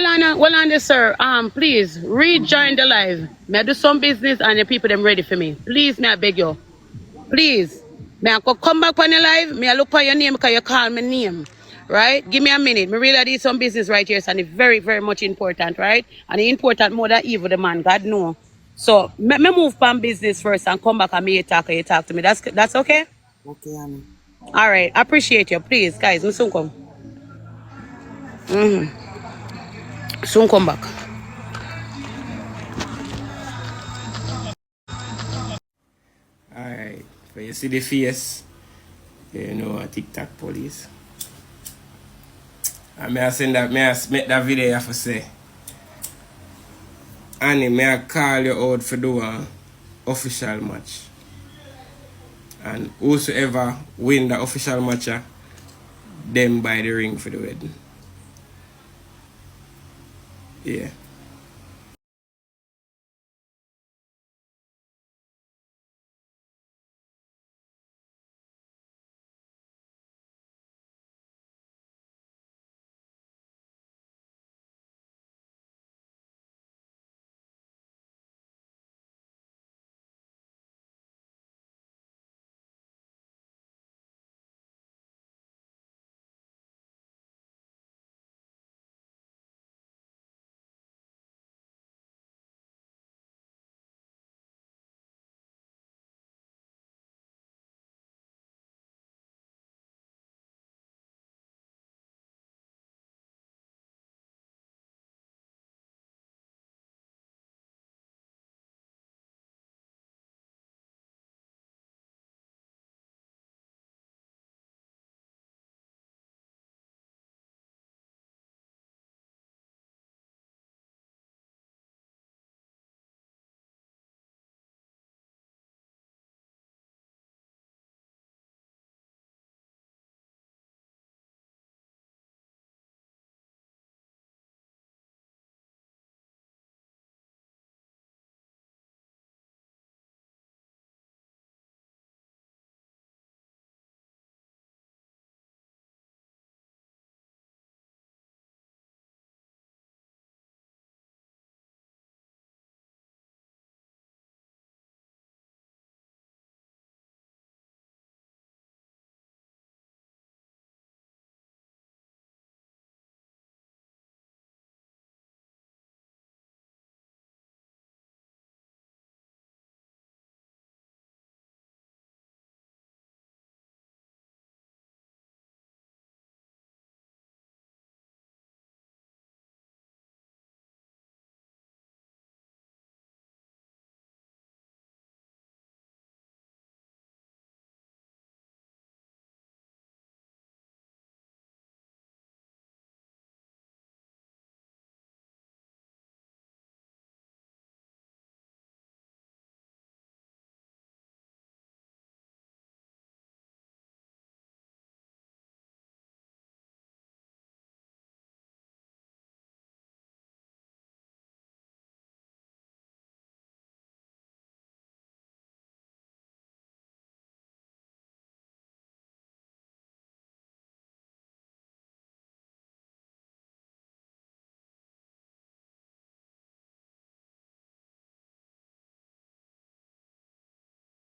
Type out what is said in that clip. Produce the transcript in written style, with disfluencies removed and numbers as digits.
well on this, sir. Please rejoin the live. May I do some business and the people them ready for me. Please, may I beg you. Please. May I come back on the live? May I look for your name because you call my name. Right? Give me a minute. Me really do some business right here, and it's very, very much important, right? And it's important more than evil the man. God know. So me move from business first and come back and me you talk to me. That's okay? Okay, honey. All right. I appreciate you. Please, guys, me soon come. Soon come back. Alright. When you see the face, you know a TikTok police. And may I send that, may I make that video for say. Annie, may I call you out for do an official match. And whosoever win the official match, them buy the ring for the wedding. Yeah.